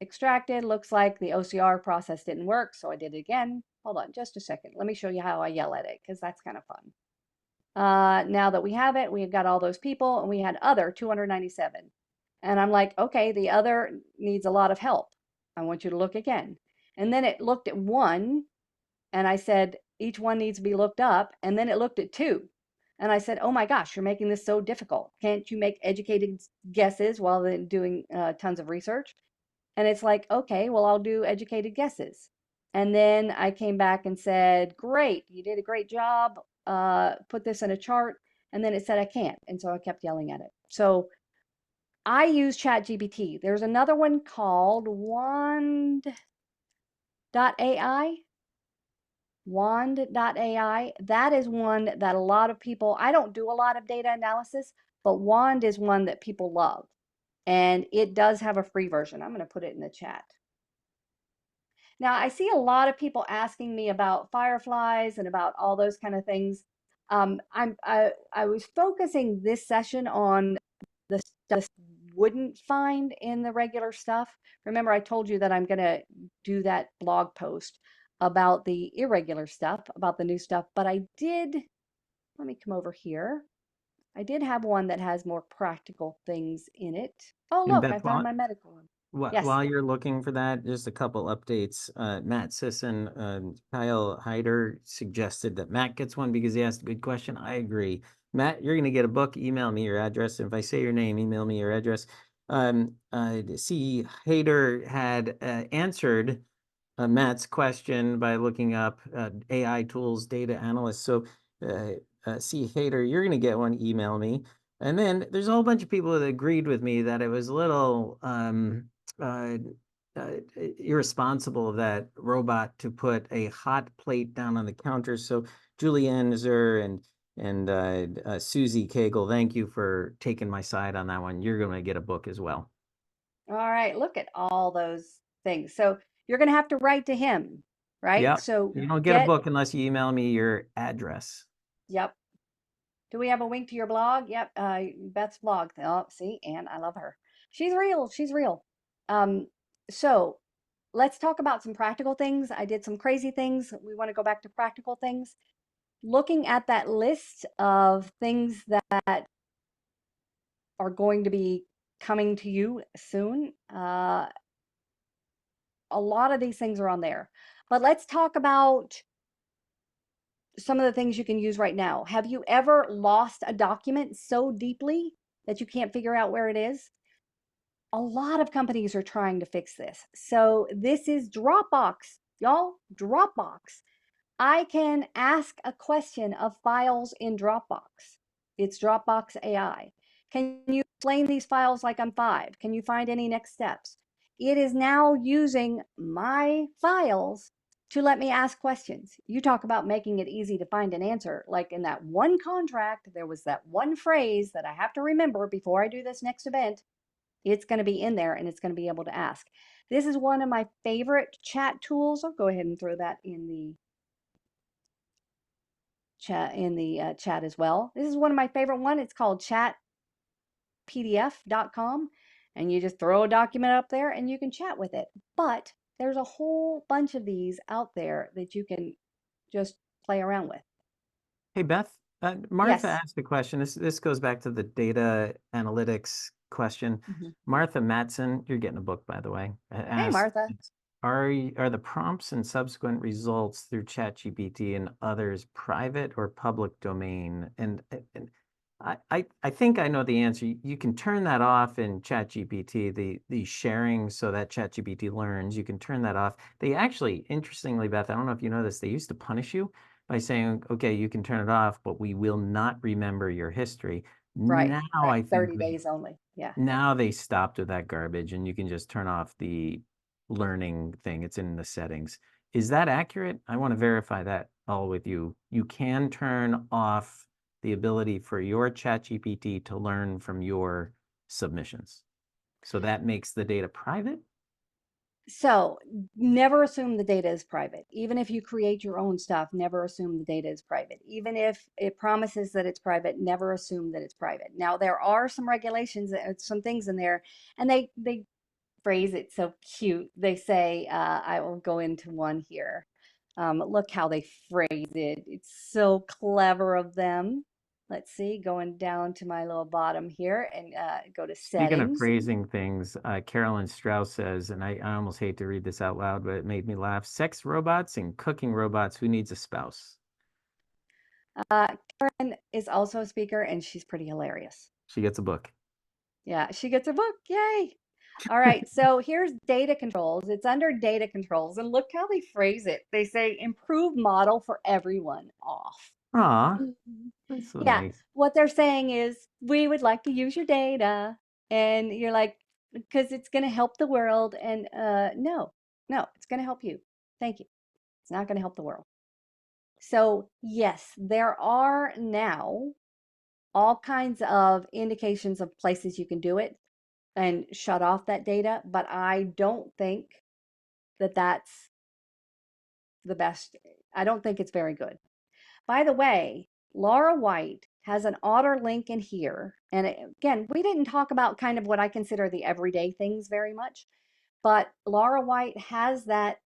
[SPEAKER 2] extracted, looks like the OCR process didn't work. So I did it again. Hold on just a second. Let me show you how I yell at it, because that's kind of fun. Now that we have it, we've got all those people, and we had other 297. And I'm like, okay, the other needs a lot of help. I want you to look again. And then it looked at one, and I said, each one needs to be looked up. And then it looked at two. And I said, oh my gosh, you're making this so difficult. Can't you make educated guesses while then doing tons of research? And it's like, okay, well, I'll do educated guesses. And then I came back and said, great, you did a great job. Put this in a chart. And then it said I can't. And so I kept yelling at it. So I use ChatGPT. There's another one called Wand.ai. Wand.ai. That is one that a lot of people, I don't do a lot of data analysis, but Wand is one that people love. And it does have a free version. I'm going to put it in the chat. Now, I see a lot of people asking me about fireflies and about all those kind of things. I was focusing this session on the stuff wouldn't find in the regular stuff. Remember, I told you that I'm going to do that blog post about the irregular stuff, about the new stuff, but I did, let me come over here. I did have one that has more practical things in it. Oh,
[SPEAKER 1] And
[SPEAKER 2] look,
[SPEAKER 1] Beth,
[SPEAKER 2] I found my medical one. Yes.
[SPEAKER 1] while you're looking for that, just a couple updates. Matt Sisson, Kyle Hyder suggested that Matt gets one because he asked a good question. I agree. Matt, you're going to get a book. Email me your address. If I say your name, email me your address. C. Hyder had answered Matt's question by looking up AI tools, data analysts. So C. Hater, you're going to get one, email me. And then there's a whole bunch of people that agreed with me that it was a little irresponsible of that robot to put a hot plate down on the counter. So Julianne Zur and Susie Cagle, thank you for taking my side on that one. You're going to get a book as well.
[SPEAKER 2] All right, look at all those things. So you're going to have to write to him, right?
[SPEAKER 1] Yep.
[SPEAKER 2] So
[SPEAKER 1] you don't get a book unless you email me your address.
[SPEAKER 2] Yep. Do we have a link to your blog? Yep. Beth's blog. Oh, see, Anne, I love her. She's real. She's real. So let's talk about some practical things. I did some crazy things. We want to go back to practical things. Looking at that list of things that are going to be coming to you soon. A lot of these things are on there. But let's talk about some of the things you can use right now. Have you ever lost a document so deeply that you can't figure out where it is? A lot of companies are trying to fix this. So this is Dropbox, y'all, Dropbox. I can ask a question of files in Dropbox. It's Dropbox AI. Can you explain these files like I'm 5? Can you find any next steps? It is now using my files to let me ask questions. You talk about making it easy to find an answer. Like in that one contract, there was that one phrase that I have to remember before I do this next event. It's going to be in there and it's going to be able to ask. This is one of my favorite chat tools. I'll go ahead and throw that in the chat as well. This is one of my favorite one. It's called chatpdf.com, and you just throw a document up there and you can chat with it. But there's a whole bunch of these out there that you can just play around with.
[SPEAKER 1] Hey, Beth, Martha
[SPEAKER 2] Yes.
[SPEAKER 1] asked a question. This goes back to the data analytics question.
[SPEAKER 2] Mhm.
[SPEAKER 1] Martha Matson, you're getting a book, by the way,
[SPEAKER 2] Hey,
[SPEAKER 1] asked,
[SPEAKER 2] Martha.
[SPEAKER 1] are the prompts and subsequent results through ChatGPT and others private or public domain? And I think I know the answer. You can turn that off in ChatGPT, the sharing so that ChatGPT learns. You can turn that off. They actually, interestingly, Beth, I don't know if you know this, they used to punish you by saying, okay, you can turn it off, but we will not remember your history.
[SPEAKER 2] Right,
[SPEAKER 1] Now
[SPEAKER 2] right.
[SPEAKER 1] I think
[SPEAKER 2] 30
[SPEAKER 1] they
[SPEAKER 2] days only. Yeah.
[SPEAKER 1] now they stopped with that garbage and you can just turn off the learning thing. It's in the settings. Is that accurate? I want to verify that all with you. You can turn off the ability for your ChatGPT to learn from your submissions. So that makes the data private?
[SPEAKER 2] So never assume the data is private. Even if you create your own stuff, never assume the data is private. Even if it promises that it's private, never assume that it's private. Now, there are some regulations, some things in there, and they phrase it so cute. They say, I will go into one here. Look how they phrase it. It's so clever of them. Let's see, going down to my little bottom here and go to
[SPEAKER 1] Speaking of
[SPEAKER 2] settings.
[SPEAKER 1] phrasing things, Carolyn Strauss says, and I almost hate to read this out loud, but it made me laugh. Sex robots and cooking robots, who needs a spouse?
[SPEAKER 2] Karen is also a speaker and she's pretty hilarious.
[SPEAKER 1] She gets a book.
[SPEAKER 2] Yeah, she gets a book. Yay. All right, so here's data controls. It's under data controls, and look how they phrase it. They say improve model for everyone off.
[SPEAKER 1] Aw,
[SPEAKER 2] Mhm.
[SPEAKER 1] that's so
[SPEAKER 2] Yeah,
[SPEAKER 1] nice.
[SPEAKER 2] what they're saying is we would like to use your data, and you're like, because it's going to help the world, and no, it's going to help you. Thank you. It's not going to help the world. So yes, there are now all kinds of indications of places you can do it and shut off that data, but I don't think that that's the best. I don't think it's very good. By the way, Laura White has an otter link in here. And again, we didn't talk about kind of what I consider the everyday things very much, but Laura White has that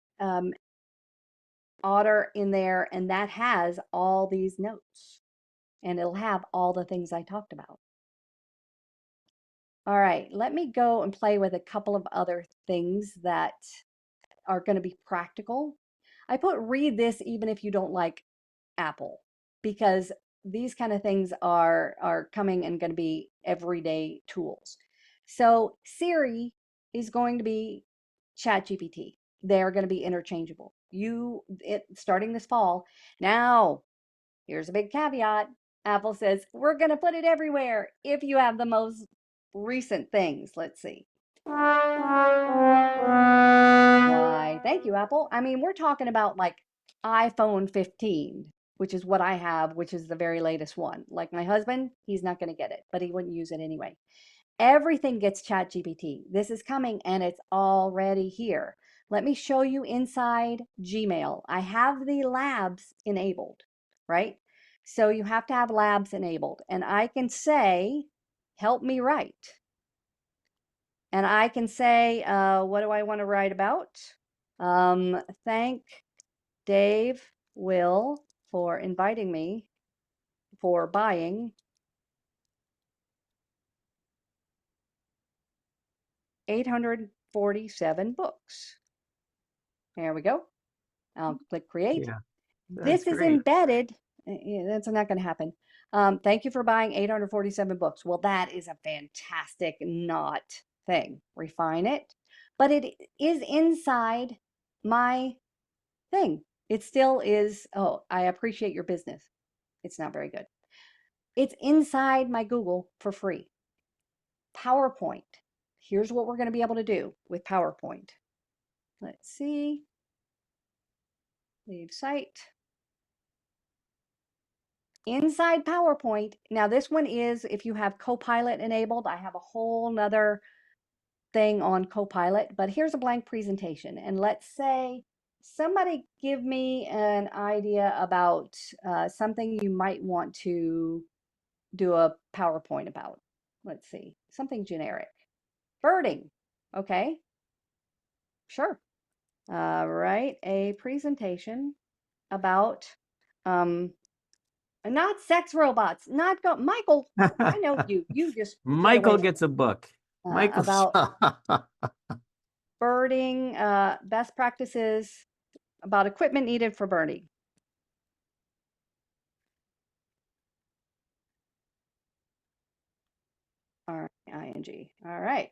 [SPEAKER 2] otter in there, and that has all these notes, and it'll have all the things I talked about. All right, let me go and play with a couple of other things that are going to be practical. I put read this even if you don't like Apple, because these kind of things are coming and going to be everyday tools. So Siri is going to be ChatGPT. They're going to be interchangeable. Starting this fall. Now, here's a big caveat. Apple says we're going to put it everywhere if you have the most recent things. Let's see. Why, thank you, Apple. I mean, we're talking about like iPhone 15, which is what I have, which is the very latest one. Like my husband, he's not going to get it, but he wouldn't use it anyway. Everything gets ChatGPT. This is coming and it's already here. Let me show you inside Gmail. I have the labs enabled, right? So you have to have labs enabled. And I can say, help me write. And I can say, what do I want to write about? Thank Dave Will for inviting me for buying 847 books. There we go. I'll click create.
[SPEAKER 1] Yeah, that's
[SPEAKER 2] This is
[SPEAKER 1] great.
[SPEAKER 2] embedded. Yeah, that's not going to happen. Thank you for buying 847 books. Well, that is a fantastic not thing. Refine it. But it is inside my thing. It still is. Oh, I appreciate your business. It's not very good. It's inside my Google for free. PowerPoint. Here's what we're going to be able to do with PowerPoint. Let's see. Leave site. Inside PowerPoint. Now this one is if you have Copilot enabled. I have a whole nother thing on Copilot, but here's a blank presentation. And let's say somebody give me an idea about something you might want to do a PowerPoint about. Let's see, something generic. Birding. Okay, sure. Write a presentation about Not sex robots, not go, Michael, I know you, you just get away
[SPEAKER 1] Michael
[SPEAKER 2] from
[SPEAKER 1] gets a book. Michael
[SPEAKER 2] about birding, best practices, about equipment needed for birding. ing. All right.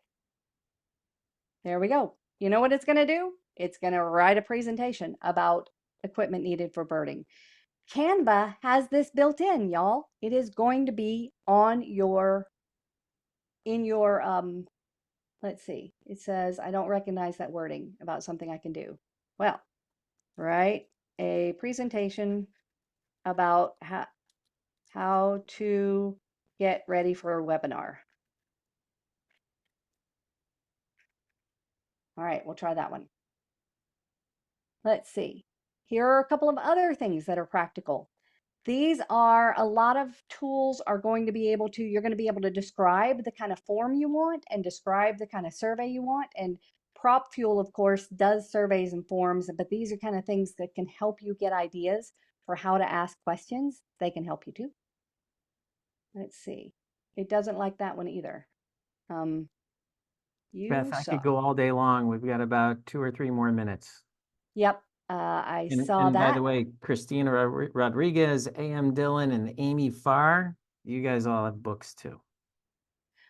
[SPEAKER 2] There we go. You know what it's going to do? It's going to write a presentation about equipment needed for birding. Canva has this built in, y'all. It is going to be on your, in your, let's see. It says, I don't recognize that wording about something I can do. Well, write a presentation about how to get ready for a webinar. All right, we'll try that one. Let's see. Here are a couple of other things that are practical. These are a lot of tools are going to be able to, you're going to be able to describe the kind of form you want and describe the kind of survey you want. And PropFuel, of course, does surveys and forms, but these are kind of things that can help you get ideas for how to ask questions. They can help you too. Let's see. It doesn't like that one either. You
[SPEAKER 1] Beth, I
[SPEAKER 2] saw.
[SPEAKER 1] could go all day long. We've got about 2 or 3 more minutes.
[SPEAKER 2] Yep. I
[SPEAKER 1] And
[SPEAKER 2] saw
[SPEAKER 1] by
[SPEAKER 2] that.
[SPEAKER 1] the way, Christina Rodriguez, A.M. Dillon, and Amy Farr, you guys all have books too.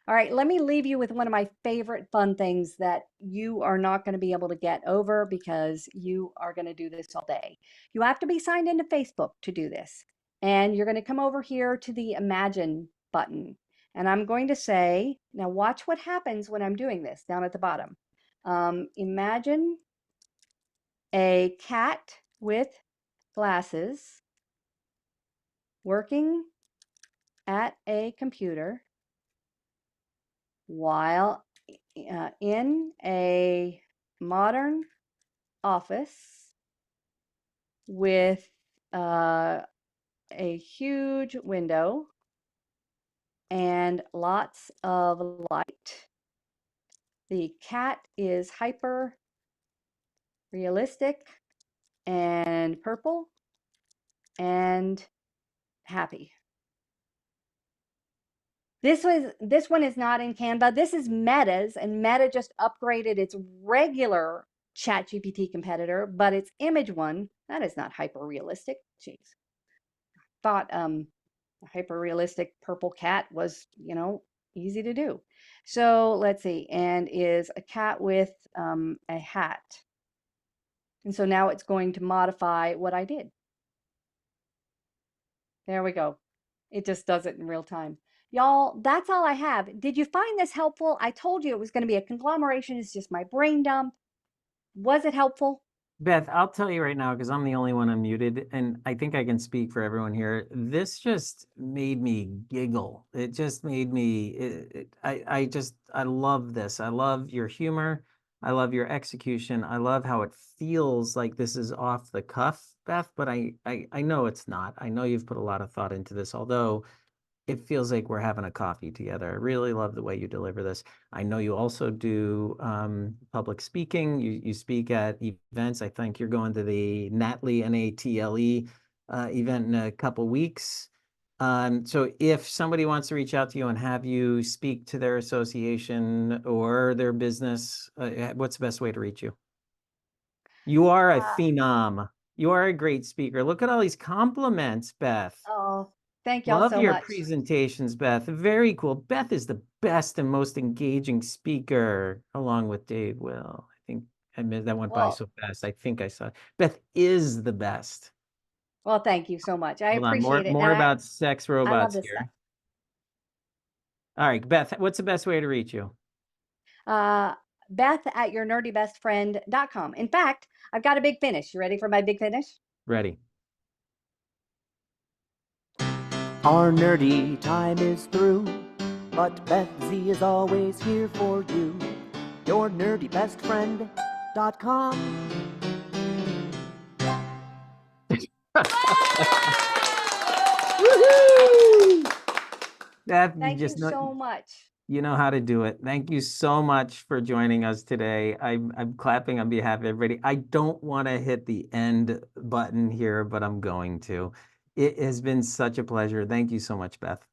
[SPEAKER 2] All right, let me leave you with one of my favorite fun things that you are not going to be able to get over because you are going to do this all day. You have to be signed into Facebook to do this. And you're going to come over here to the Imagine button. And I'm going to say, now watch what happens when I'm doing this down at the bottom. Imagine a cat with glasses working at a computer while in a modern office with a huge window and lots of light. The cat is hyper realistic and purple and happy. This one is not in Canva. This is Meta's, and Meta just upgraded its regular ChatGPT competitor, but its image one, that is not hyper realistic. Jeez. Thought a hyper realistic purple cat was, you know, easy to do. So let's see, and is a cat with a hat. And so now it's going to modify what I did. There we go. It just does it in real time. Y'all, that's all I have. Did you find this helpful? I told you it was going to be a conglomeration. It's just my brain dump. Was it helpful?
[SPEAKER 1] Beth, I'll tell you right now, because I'm the only one unmuted, and I think I can speak for everyone here. This just made me giggle. It just made me, I love this. I love your humor. I love your execution. I love how it feels like this is off the cuff, Beth, but I know it's not. I know you've put a lot of thought into this, although it feels like we're having a coffee together. I really love the way you deliver this. I know you also do public speaking. You speak at events. I think you're going to the NATLE, N-A-T-L-E event in a couple weeks. So if somebody wants to reach out to you and have you speak to their association or their business, what's the best way to reach you? You are a phenom. You are a great speaker. Look at all these compliments, Beth.
[SPEAKER 2] Oh, thank y'all
[SPEAKER 1] Love
[SPEAKER 2] so
[SPEAKER 1] your
[SPEAKER 2] much.
[SPEAKER 1] presentations, Beth. Very cool. Beth is the best and most engaging speaker, along with Dave Will. I think that went by
[SPEAKER 2] Well,
[SPEAKER 1] so fast. I think I saw it. Beth is the best.
[SPEAKER 2] well, thank you so much. I
[SPEAKER 1] Hold on,
[SPEAKER 2] appreciate it.
[SPEAKER 1] more
[SPEAKER 2] And
[SPEAKER 1] about sex
[SPEAKER 2] I love
[SPEAKER 1] robots
[SPEAKER 2] this stuff.
[SPEAKER 1] here. All right, Beth, what's the best way to reach you?
[SPEAKER 2] Beth at yournerdybestfriend.com. In fact, I've got a big finish. You ready for my big finish?
[SPEAKER 1] Ready.
[SPEAKER 13] Our nerdy time is through, but Beth Z is always here for you. Yournerdybestfriend.com.
[SPEAKER 1] Woohoo! Beth,
[SPEAKER 2] Thank you so much.
[SPEAKER 1] You know how to do it. Thank you so much for joining us today. I'm clapping on behalf of everybody. I don't want to hit the end button here, but I'm going to. It has been such a pleasure. Thank you so much, Beth.